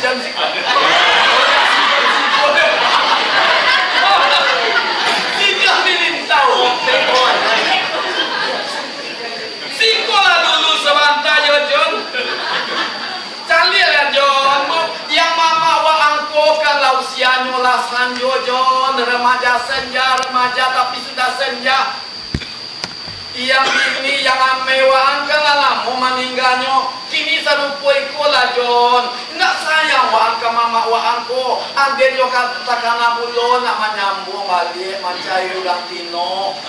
jam sikap. Tidak dilintau. Sikolah dulu sebentar ya John. Cari lah John. Yang mama wa angko kalau usianya lah sanjo John. Remaja senja, remaja tapi sudah senja. Yang ini yang amewa angka lah mau meninggalnya kini serupa ikolah John. Nak sayang wa angka mama wa angko agen yo katakan bulo nak menyambung balik mencari ulang tino.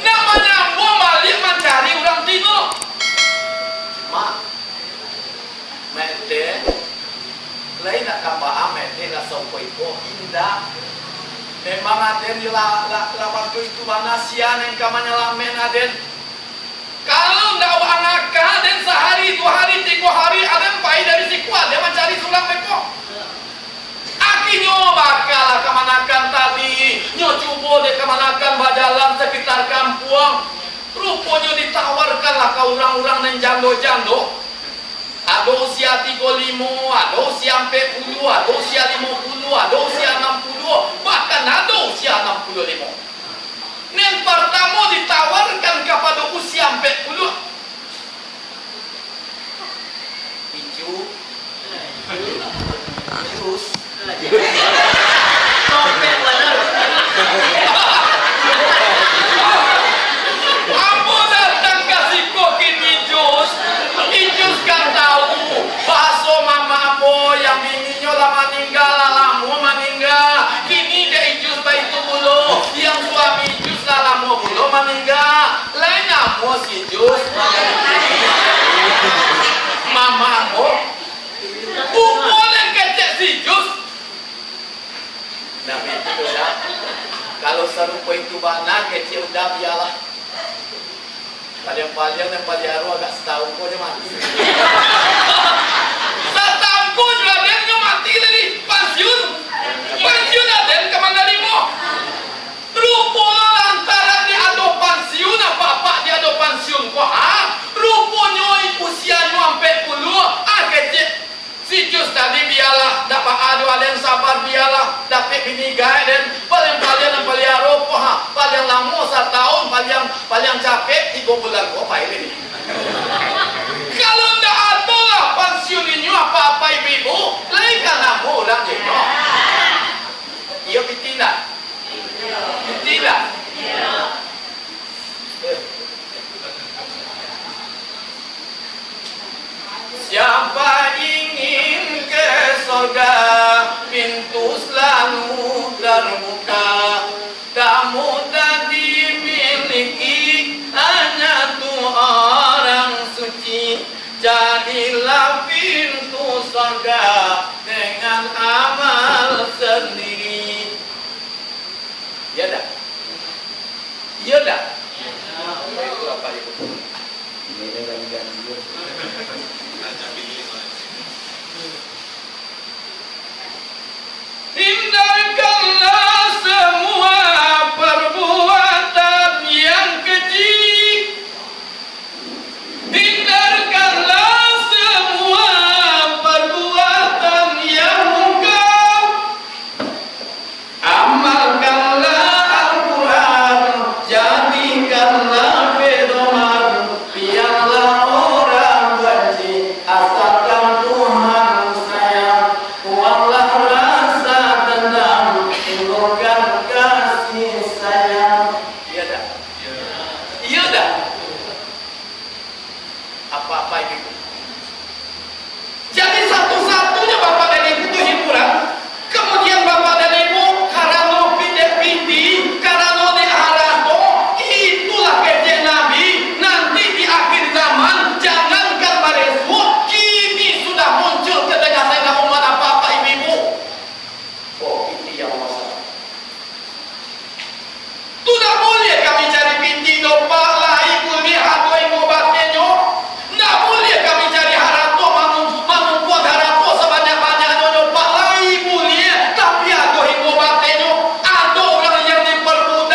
Nak menyambung balik mencari ulang tino. Mak mete lain nak kambah mete lah sopoi ko indah memang aden la waktu itu banasian yang kamanya lamen aden kalau ndak angaka aden sehari 2 hari 3 hari aden pai dari siku aden mencari sulam meko akhirnya bakal kemanakan tadi nyo cubo de kemanakan badalan sekitar kampung rupanya ditawarkanlah ke orang-orang yang jando-jando. Ada usia 35, ada usia 40, ada usia 50, ada usia 60, bahkan ada usia 65. Yang pertama ditawarkan kepada usia 40. Hijau, jus, topeng benar. Apa datang kasih kokin hijau? Hijau kan tahu bahasa mama apa yang bininya lah meninggal lah mau meninggal kini dia hijau baik itu bulu yang suami hijau lah lama bulu meninggal lain apa si hijau mama apa boleh kecek si hijau nah itu dah kalau serupa itu bana kecil udah biarlah. Paling-paling yang paliaro agak setahun kok dia mati. Setahun kok juga dia mati dari pensiun. Pensiun ada kemana limo? Rupanya lantaran dia ada pensiun apa dia ada pensiun kok? Rupanya usianya sampai 40. Kecil. Si Jus tadi biarlah dapat ada yang sabar biarlah dapat bini gaya dan paling-paling yang paliaro kok paling lama 1 tahun paling capek 3 bulan kok apa ini kalau tidak ada lah pensiun ini apa-apa ibu lain kan aku orang jenuh iya tidak tidak siapa ingin ke surga pintu selalu terbuka tak mudah dimiliki hanya tuh orang suci jadilah pintu surga dengan amal sendiri ya dah iya dah itu apa itu ini dengan ganjil hindarkanlah semua perbuatan yang keji hindarkanlah semua perbuatan yang mungkar amalkanlah Al-Quran jadikanlah pedoman biarlah orang benci asalkan Tuhan sayang kuatlah rasa dendam timbulkan kasih sayang iya dah iya dah apa-apa itu jadi satu-satunya bapak dan ibu itu hiburan kemudian bapak dan ibu karena pindi karena diharato itulah kejadian Nabi nanti di akhir zaman jangankan baresu kini sudah muncul ke tengah-tengah umat apa-apa ibu-ibu oh ini yang masalah tidak boleh kami cari pinti dopak lah ibu lihat ibu batinyo tidak boleh kami cari harato membuat harato sebanyak-banyaknya dopak lah ibu lihat tapi ada ibu batinyo ada orang yang diperbudak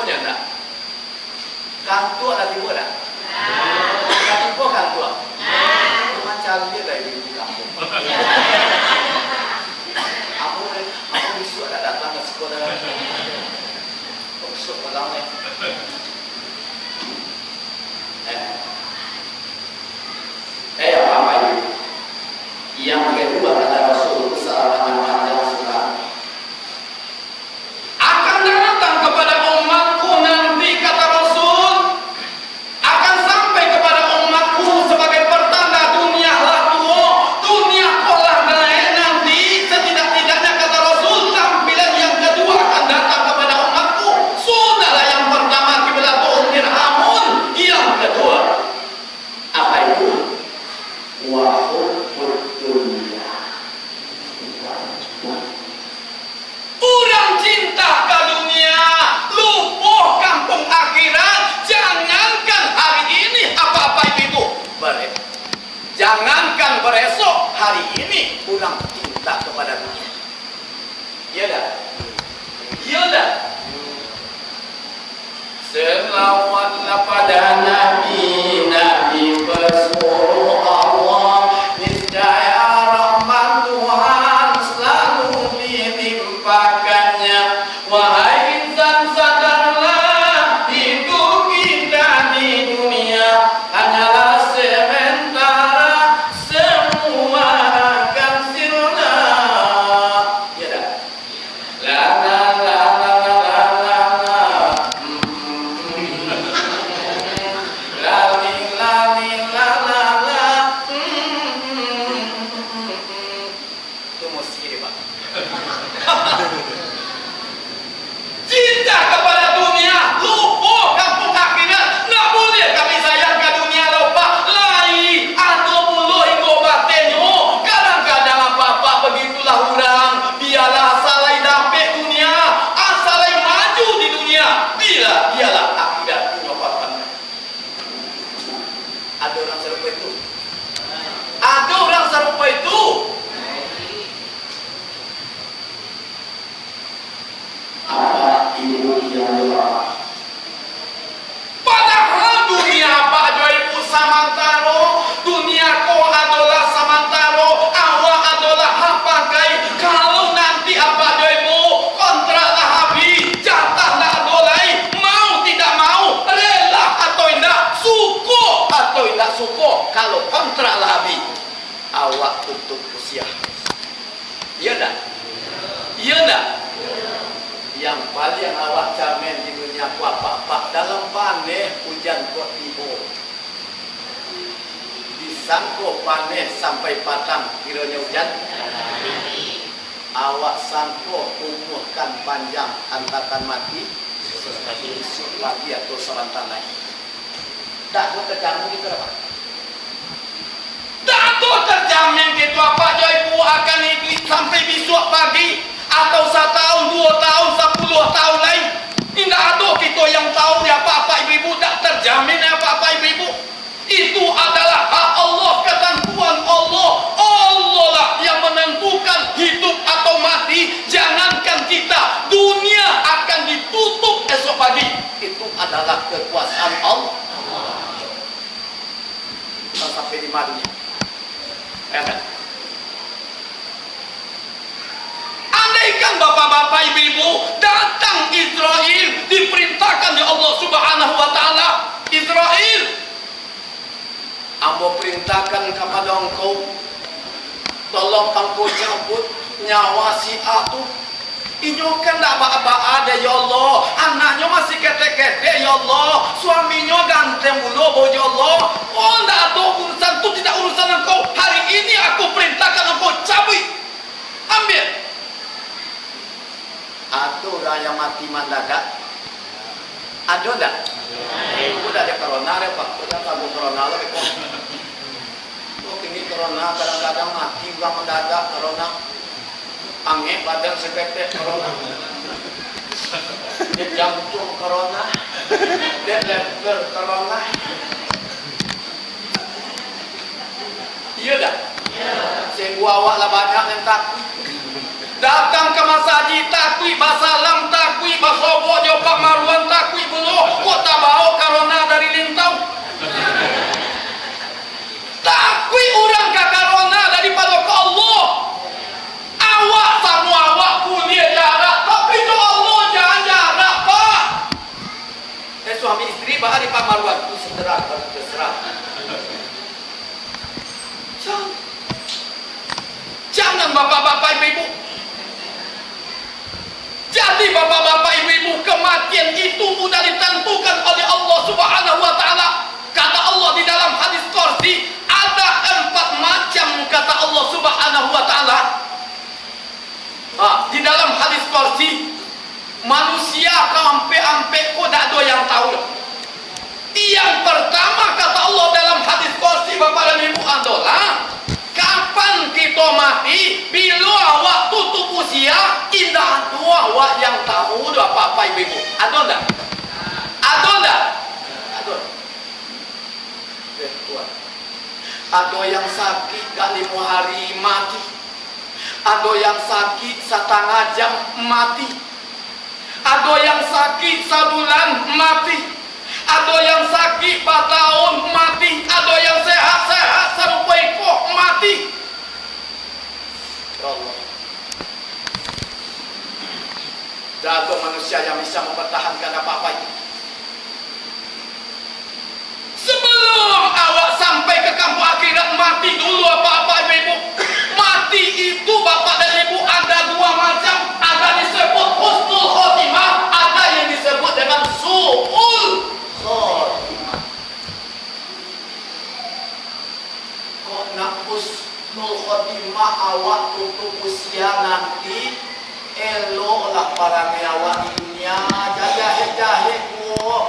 tipunya enggak? Kantua ada tipu enggak? Enggak tipu kantua? Cuma cari dari ibu kampung. Aku besok ada datang ke sekolah. Besok pulang nih. Apa itu? Yang kedua kata Rasul sahabat yang panjang sekali. Akan datang kepada umatku nanti kata Rasul, akan sampai kepada umatku sebagai pertanda dunia laku, dunia kolah naik nanti setidak-tidaknya kata Rasul tampilan yang kedua akan datang kepada umatku. Sudahlah yang pertama kiblatun dirhamun, yang kedua apa itu? Orang cinta ke dunia, lupa kampung akhirat. Jangankan hari ini apa-apa itu boleh. Jangankan beresok, hari ini orang cinta kepada dunia. Iya dah. Iya dah. Selawatlah pada Nabi bersuruh Allah, niscaya rahmat Tuhan selalu dilimpahkannya. Wahai insan sadarlah, hidup kita di dunia hanyalah sementara, semua akan sirna. Ya dah. La la la la la la la. Lali lali la la la. Itu mesti Pak. Cinta kepada dunia, lupa kampung akhirat. Nggak boleh kami sayang ke dunia lupa. Lai atau mulu ego batenyo. Kadang-kadang apa-apa begitulah orang. Biarlah asalai dapat dunia, asalai maju di dunia. Biarlah akhirat menyopatkan. Ada orang serupa itu. Ada orang serupa itu. Apa ibu yang doa? Padahal dunia Pak Joibu samantaro, dunia ko adalah samantaro, awak adalah hapakai. Kalau nanti apa Joibu kontrak lah habis, jatah lah dolai, mau tidak mau, rela atau tidak, suko atau tidak suko, kalau kontrak lah habis, awak tutup usia. Iya tak? Iya tak? Yang paling awak jamin di dunia apa-apa dalam panen hujan kok tiba. Disangko panen sampai patang kiranya hujan. Awak sangko umurkan panjang antarkan mati besok pagi atau sebentar lagi. Tak terjamin gitu apa? Tak terjamin gitu apa Joibu akan hidup sampai besok pagi. Atau 1 tahun, 2 tahun, 10 tahun lain. Tidak ada kita yang tahu ya apa-apa ibu-ibu. Tak terjamin ya apa-apa ibu-ibu. Itu adalah hak Allah, ketentuan Allah. Allah lah yang menentukan hidup atau mati. Jangankan kita, dunia akan ditutup esok pagi. Itu adalah kekuasaan Allah. Kita sampai di mana dunia? Andaikan bapak-bapak ibu-ibu datang Israel, diperintahkan oleh Allah Subhanahu wa taala, Israel, ambo perintahkan kepada engkau, tolong engkau cabut nyawa si Atu. Inyokan tak apa-apa ada ya Allah, anaknya masih kete-kete ya Allah, suaminya ganteng bulu ya Allah. Oh tidak ada urusan itu, tidak urusan engkau. Hari ini aku perintahkan engkau cabut, ambil. Ada orang yang mati mendadak? Ada tak? Udah ada corona ya Pak, udah tahu corona lagi Pak. Oh ini corona kadang-kadang mati juga mendadak corona. Angin badan sepete corona. Dia jantung corona. Dia lever corona. Iya dah? Saya awak lah banyak yang takut. Datang ke masjid takwi, basalam takwi, basobok Pak Marwan takwi, Pak Marwan itu segera terserah. Jangan bapak-bapak ibu-ibu. Jadi bapak-bapak ibu-ibu, kematian itu sudah ditentukan oleh Allah Subhanahu wa taala. Kata Allah di dalam hadis Qudsi, ada 4 macam kata Allah Subhanahu wa taala. Di dalam hadis Qudsi, manusia kampe-ampe kok tak ada yang tahu. Yang pertama kata Allah dalam hadis Qudsi Bapak dan Ibu adalah kapan kita mati, bila awak tutup usia, indah dua awak yang tahu apa-apa ibu-ibu. Ada enggak? Ada enggak? Ada. Ada yang sakit gak 5 hari mati. Ada yang sakit 1/2 jam mati. Ada yang sakit 1 bulan mati. Ada yang sakit 4 tahun mati. Ada yang sehat-sehat serupa ekor mati. Ya Allah. Tak ada manusia yang bisa mempertahankan apa-apa itu. Sebelum awak sampai ke kampung akhirat, mati dulu apa-apa ibu-ibu. Mati itu bapak dan ibu ada 2 macam. Ada disebut husnul khotimah, ada yang disebut dengan su'ul khotimah. Kok nak husnul khotimah awak tutup usia nanti, eloklah para awak di dunia, jahit-jahit kok.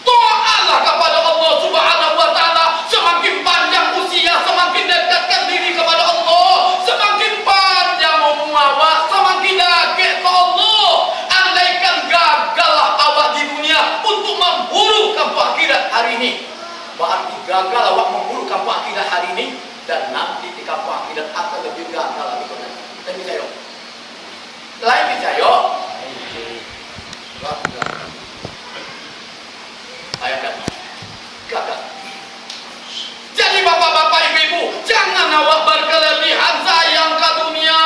Doalah kepada Allah Subhanahu wa taala, semakin panjang usia semakin dekatkan diri kepada Allah, semakin panjang umur awak semakin dekat ke Allah. Andaikan gagallah awak di dunia untuk memburu kampung akhirat hari ini, berarti gagal awak memburu kampung akhirat hari ini, dan nanti di kampung akhirat akan lebih gagal lagi. Kita percaya? Lain percaya? Gagal. Jadi bapak-bapak ibu-ibu, jangan awak berkelebihan sayang ke dunia.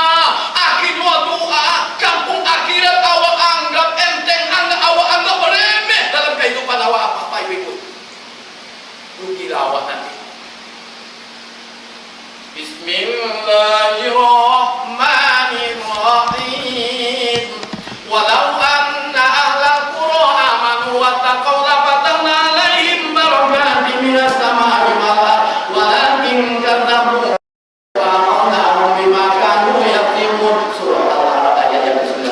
Akhirnya doa, kampung akhirat awak anggap enteng, awak anggap remeh dalam kehidupan awak apa-apa ibu-ibu. Rugilah awak nanti. Bismillahirrahmanirrahim. Walau anna ahlal qura amanu wattaqaw lafatahna alaihim barakatin minas samaa'i wal ardh walakin kadzabu wa amanu bima kanu yaktubun. Surah Al-A'raf ayat yang ke-9.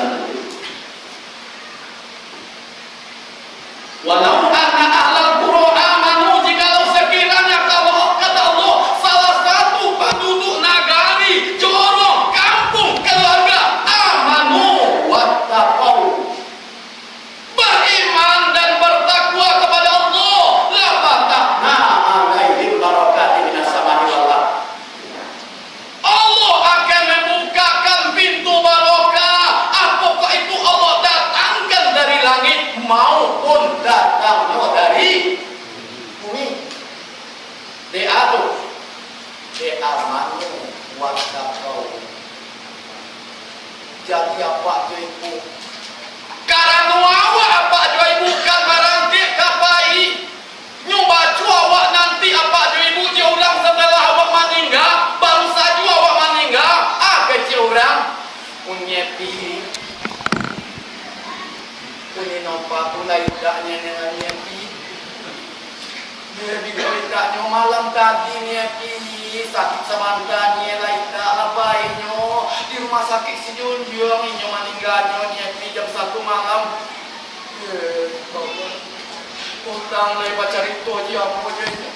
Walau anna ahlal qura amanu, jikalau sekiranya kalau kata Allah salah satu penduduk nagari, jorong, kampung, keluarga amanu wattaqaw, beriman dan bertakwa kepada Allah, la fatahna alaihim barakatin minas samaa'i wal ardh, Allah akan membukakan pintu barokah. Apakah itu Allah datangkan dari langit maupun datangnya dari bumi. De'atu de'amanu wattaqaw. Jadi apa itu? Karena awak apa jua ibu kan baranti kapai nyoba jua awak nanti apa jua ibu je orang setelah awak meninggal, baru saja awak meninggal, kecil orang unyepi uni nompa pulai daknya nyepi nyepi daknya malam tadi nyepi sakit semantannya laita apainyo di rumah sakit sejunjung inyo meninggalnya nyepi jam 1 malam. Potang lay baca rito aja yang bodohnya,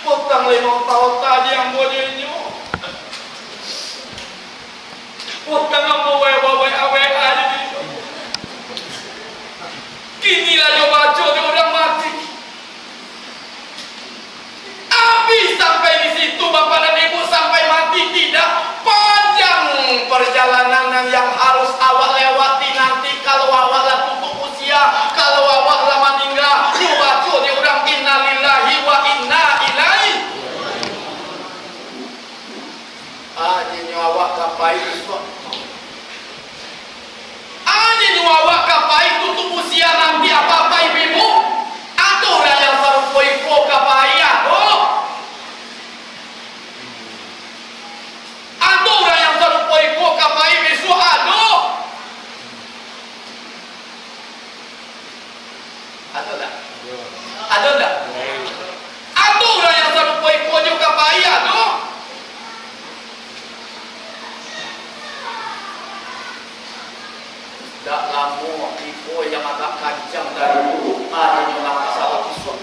potang lay nonton aja yang bodohnya, potang apa wae aja gitu. Kini lah coba di orang mati. Habis sampai di situ bapak dan ibu, sampai mati tidak. Panjang perjalanan yang harus awak lewati nanti kalau awak lah tutup usia, kalau awak lah meninggal. Coba di orang innalillahi wa inna ilaihi. Ini awak kapai dak lamu tipu yang agak kancang dari dulu ada nyolang masalah kisah.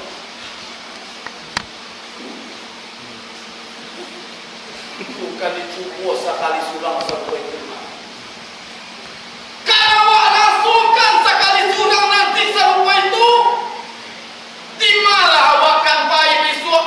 Bukan dicukup sekali sulang sampai itu. Kalau awak rasulkan sekali sulang nanti serupa itu, di mana awak akan baik besok?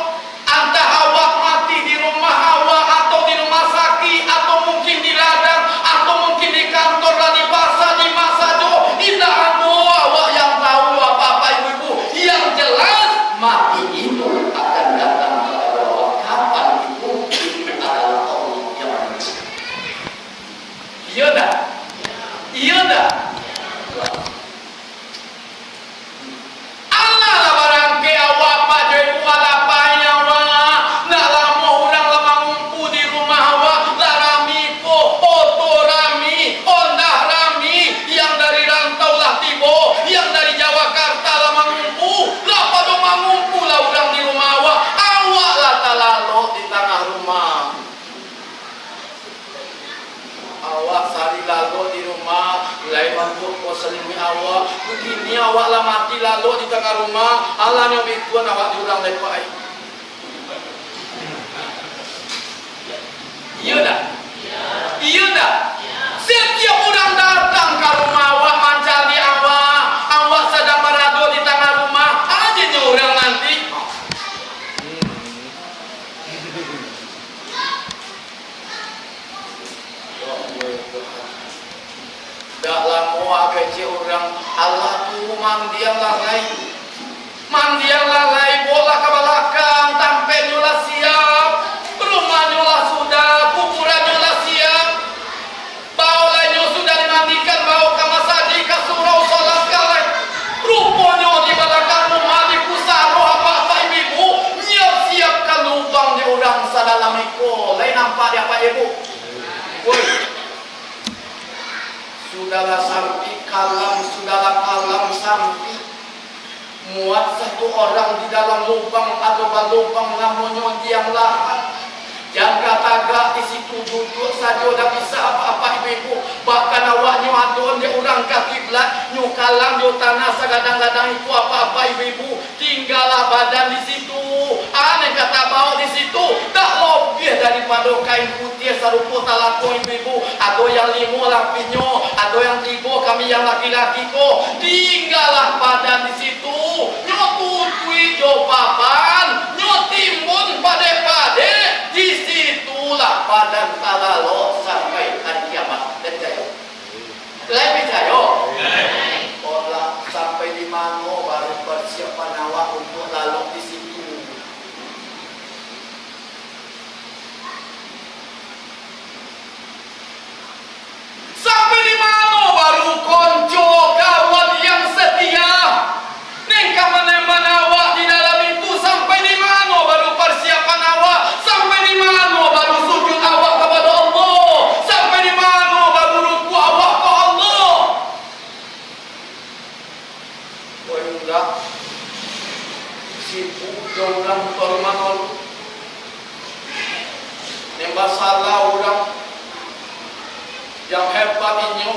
Entah awak mati di rumah awak atau di rumah sakit atau mungkin di ladang atau mungkin di kantor lah di pasar di masa jauh. Tidak ada awak yang tahu apa-apa ibu-ibu. Yang jelas mati itu akan datang kepada awak. Kapan itu adalah Allah yang menentukan. Iya dah. Iya dah. Allah lah barang ke awak pak ibu ada payah awak. Nak lama orang lama ngumpul di rumah awak. Lah rami ko, oto rami, ondah rami. Yang dari rantau lah tibo, yang dari Jawakarta lama ngumpul. Lah pada ngumpul lah orang di rumah awak. Awak lah tak lalu di tengah rumah. Awak sari lalu di rumah, mulai mampu kau selimi awak. Begini awak lah mati lalu di tengah rumah. Allah yang bituan awak diulang lepai. Iya dah. Iya dah. Setiap orang datang ke rumah awak mencari awak. Awak sedang berada di tengah rumah. Aja orang nanti. Dak lama kecil orang Allah tu mandiang lalai bola ke belakang sampai nyolah siap rumah nyolah sudah kuburan nyolah siap bau lanyo sudah dimandikan bau ke masjid ke surau sholat kalian rupanya di belakang rumah di pusaro apa-apa ibu siapkan lubang di orang sadalam iko lain nampak dia apa ibu woi. Sudahlah sampai kalam sampai muat satu orang di dalam lubang atau lubang namanya yang lahat. Yang kata di situ duduk saja dah bisa apa-apa ibu. Bahkan awaknya adon dia orang ke kiblat, nyu kalam nyu tanah kadang-kadang itu apa-apa ibu. Tinggallah badan di situ. Aneh kata bawa di situ tak lebih daripada kain putih serupa talako ibu. Ada yang limo lapinyo, ada yang tiga kami yang laki-laki ko. Tinggallah badan di situ. Nyu tutui jo papan, nyu timbun pade-pade. Di situlah badan talalo sampai hari kiamat. Percaya? Percaya? Orang sampai di mana baru persiapan awak untuk lalu di situ. Sampai di mana baru konco kawan yang setia. Nengka mana awak di dalam itu sampai di mana baru persiapan awak. Sampai di mana baru sujud awak kepada Allah. Sampai di mana baru ruku awak ke Allah. Woi enggak. Sibuk orang termanol. Nembak salah orang yang hebat inyo,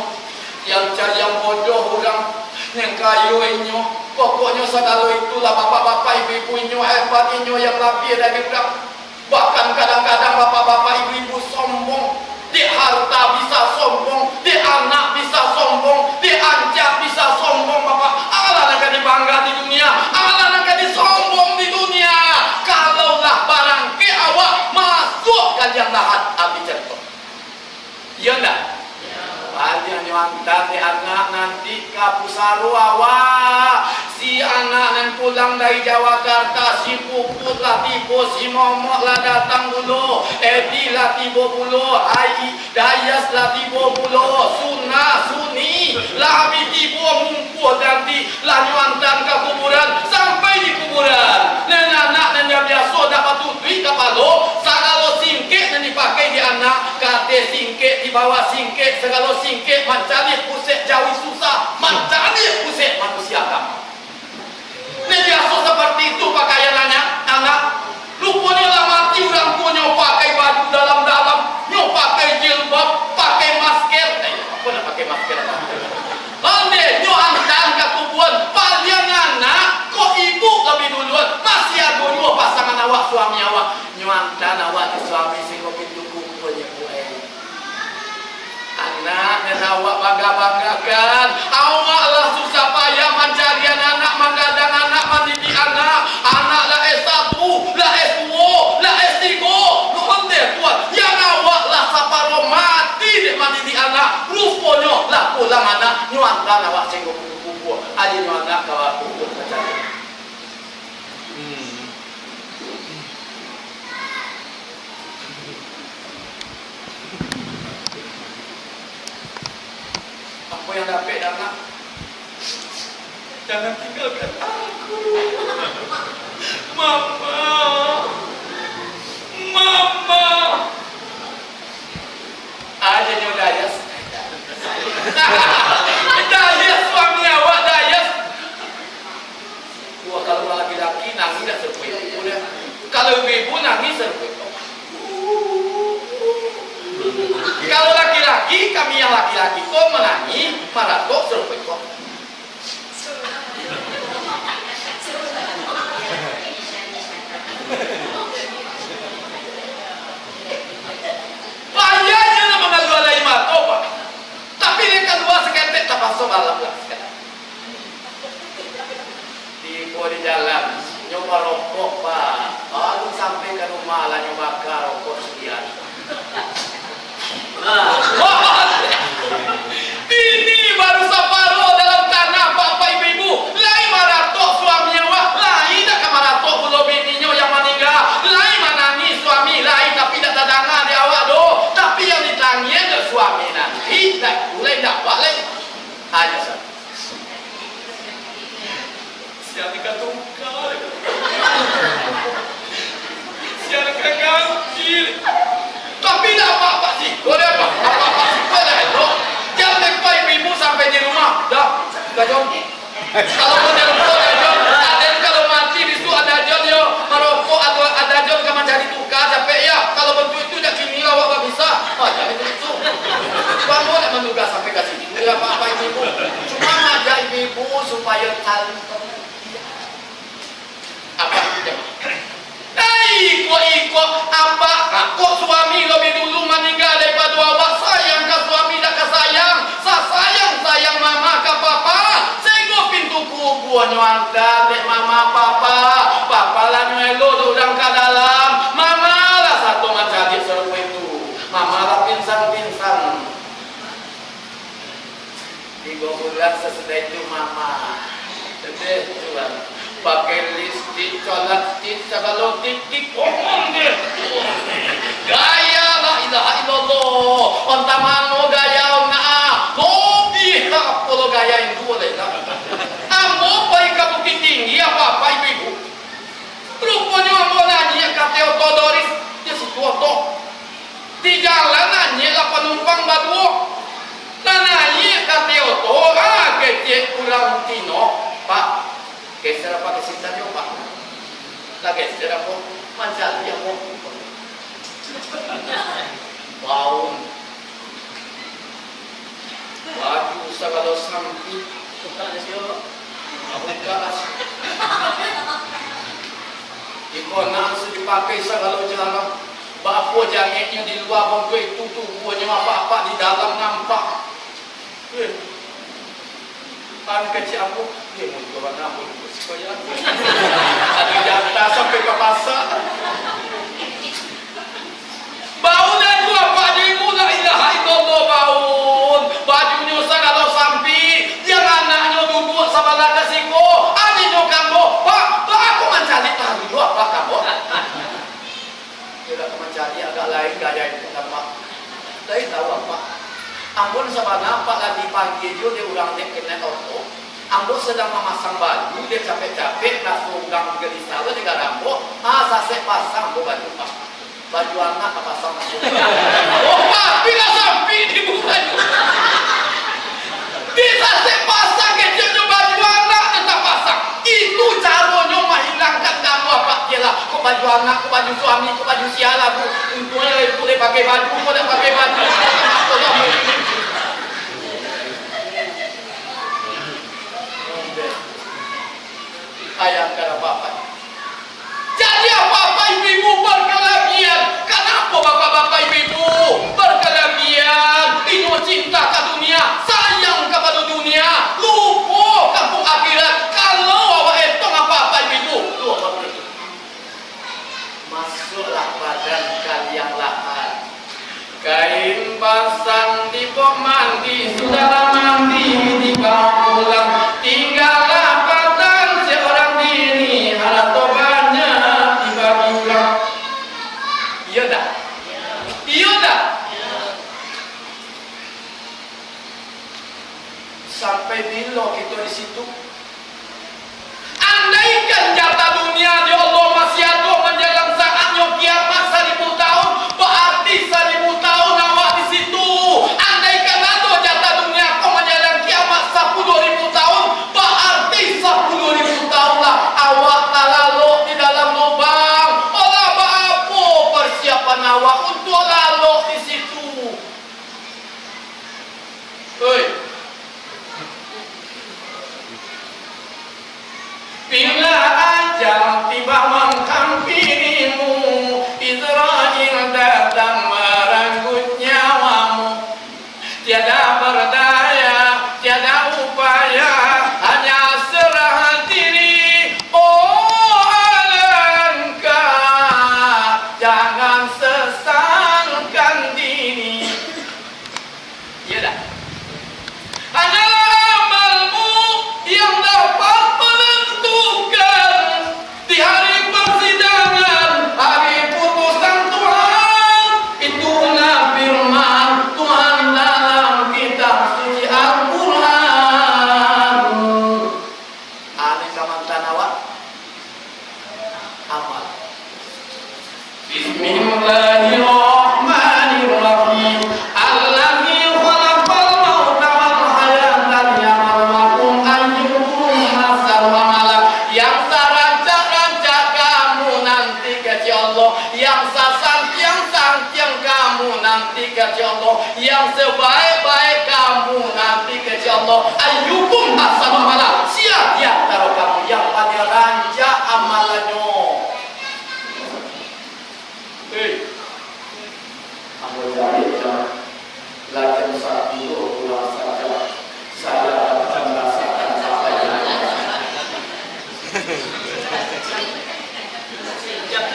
yang cari yang bodoh orang, yang kayu inyo. Pokoknya segala itulah bapak-bapak ibu-ibu inyo hebat inyo yang lebih dari orang. Bahkan kadang-kadang bapak-bapak ibu-ibu sombong. Di harta bisa sombong, di anak bisa sombong, di ancak bisa sombong bapak. Allah nak dibangga di dunia, Allah nak disombong di dunia. Kalaulah barang ke awak masuk kalian lahat abi contoh. Iya enggak? Banyak nyuantan di anak nanti ke pusaro awak. Si anak yang pulang dari Jawakarta, si puput lah tibo, si momok lah datang dulu, Edi lah tibo dulu, Ai Dayas lah tibo dulu, Suna Suni lah habis tibo ngumpul nanti lah nyuantan ke kuburan sampai di kuburan. Dan anak yang biasa dapat tutui kapalo, segala singkit yang dipakai di anak, kate singkit di bawah singkit, segala singkit mencari pusat jauh susah, mencari pusat manusia kamu. Ini biasa seperti itu pakaian anak. Rupanya lah mati orang tua nyo pakai baju dalam-dalam, nyo pakai jilbab, pakai masker. Apa nak pakai masker? suami awak nyuantan awak di suami sing pintu kukunya buai. Anak dan awak bangga-banggakan. Awaklah susah payah mencarian anak, menggadang anak, mendidik anak. Anak lah S1, lah S2, lah S3. Nuhun deh tuan. Yang awaklah saparo mati dek mendidik anak. Rupanya lah pulang anak nyuantan awak sing kuku. Adi nyuantan kawak kuku mencari. Apa yang dapat anak? Jangan tinggalkan aku. Mama. Mama. Aja nyo Dayas. Dayas suami awak Dayas. Wah, kalau laki-laki nangis dah serpet. Kalau ibu nangis serpet. Kalau laki-laki, kami yang laki-laki kok menangis, marah kok seruput kok. Payahnya nama ngadua lain mato pak. Tapi yang kedua seketek tak pasok alam lah sekarang. Tiba di jalan, nyoba rokok pak. Baru sampai ke rumah lah nyoba rokok sekian. Ini baru saparo dalam tanah bapak ibu-ibu. Lain maratok suami awak, lain tak maratok belum bininya yang meninggal. Lain menangis suami, lain tapi tak terdengar di awak do. Tapi yang ditangis ke suami nanti, tak boleh dapat lain. Hanya sah. Siapa dikatungkan? Siapa ganti? Tapi tak apa-apa sih, boleh apa? Apa-apa sih, boleh itu. Jangan lupa ibu sampai di rumah, dah Jom. Kalau pun ada rumah, dah Jom. Ada kalau mati di situ ada Jom yo, merokok atau ada Jom kamu cari tukar capek ya. Kalau bentuk itu dah kini awak tak bisa. Oh, jangan itu. Kamu nak menduga sampai ke sini. Tidak apa-apa ibu. Cuma ngajak ibu supaya tahu. Apa itu? Ikut apa? Kok suami lebih dulu meninggal daripada awak? Sayang ke suami dah ke sayang. Sayang mama ke papa. Sego pintu kubur nyuantan dek mama papa. Papa lah nyelo udang ke dalam. Mama lah satu mencari seru itu. Mama lah pingsan. 3 bulan sesudah itu mama. Sedih tuan. Pakai listrik, colat tik, segala tik, omong dia. Gaya la ilaha illallah. Onta mano gaya ona. Lobi apa lo gaya yang boleh lah. Ambo pai ka bukit tinggi apa ibu. Rupanya ambo nanya kata Otodoris dia sesuatu. Di jalan nanya lah penumpang berdua. Nanya kata Oto, kecil kurang tino, Pak. Geser apa kesintan yo pak? Lah geser apa? Manjal dia mau. Wow. Baju segala sampi. Bukan sih. Bukan. Ikona harus dipakai segala celana. Bapak jangeknya di luar bangku itu tubuhnya apa-apa di dalam nampak. Kan kecil aku, dia mau jual rambut supaya ada jatah sampai ke pasar. Bau dan dua pak ibu la ilaha illallah baun. Bajunya segala sampi, yang anaknya duduk sebelah kesiko, adiknya kamu, pak aku mencari tahu apa kamu? Tidak mencari agak lain gaya itu pak. Saya tahu apa? Ambon sabana pak lagi pagi dia ulang dia kena auto. Ambon sedang memasang baju, dia capek-capek langsung gang gelisah lo juga rambo. Sasek pasang baju pak. Baju anak pasang. Oh pak, bila sampai di bukan. Di sasek pasang kecilnya baju anak tetap pasang. Itu caranya menghilangkan kamu apa dia lah. Kok baju anak, kok baju suami, kok baju siala bu. Untungnya boleh pakai baju, boleh pakai baju. Ayah kata bapak. Jadi apa-apa ibu Sampai bila kita di situ? Andaikan jatah dunia di Allah masih ada menjelang saatnya kiamat 1000 tahun, berarti 1000 tahun awak di situ. Andaikan ada jatah dunia kau menjelang kiamat 10.000 tahun, berarti 10.000 tahun lah awak tak lalu di dalam lubang. Olah apa persiapan awak untuk lalu di situ? Bila ajal tiba menghampirimu, Israel datang merenggut nyawamu. Tiada berdaya, tiada upaya, hanya serah diri. Oh alangkah, jangan sesangkan diri. Ya dah. Hanyalah amalmu yang dapat menentukan di hari persidangan, hari putusan Tuhan. Itulah firman Tuhan dalam kitab suci Al-Quran. Ani kamantan awak amal. Bismillahirrahmanirrahim. Allazi khalaqal mauta wal hayata liyabluwakum ayyukum ahsanu amala. Yang sarancak-rancak kamu nanti kata Allah, yang sasangtiang-sangtiang kamu nanti kata Allah, yang sebaik-baik kamu nanti kata Allah. Ayyukum ahsanu amala. Siapa di antara kamu yang paling rancak amalannya? Aku jadi latihan saat itu pulang saja saya akan merasakan apa yang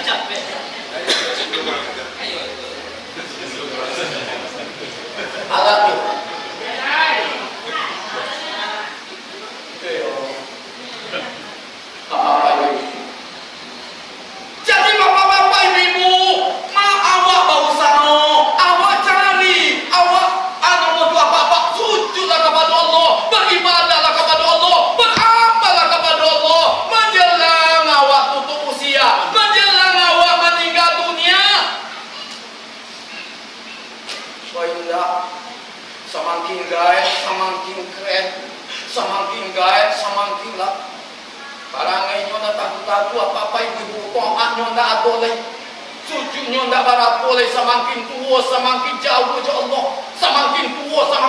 capek. Alat itu. Apa ini? Jadi bapak-bapak ibu-ibu, awak bau sano, awak cari, awak mau bapak sujudlah kepada Allah, beribadahlah kepada Allah, beramallah kepada Allah, menjelang awak tutup usia, menjelang awak meninggal dunia. Baiklah, semakin gaet, semakin keren, semakin gaet, semakin lah. Barangnya nyonya takut-takut apa-apa ibu-ibu to'at nyonya boleh, sujud nyonya barat boleh. Semakin tua semakin jauh ke Allah, semakin tua semakin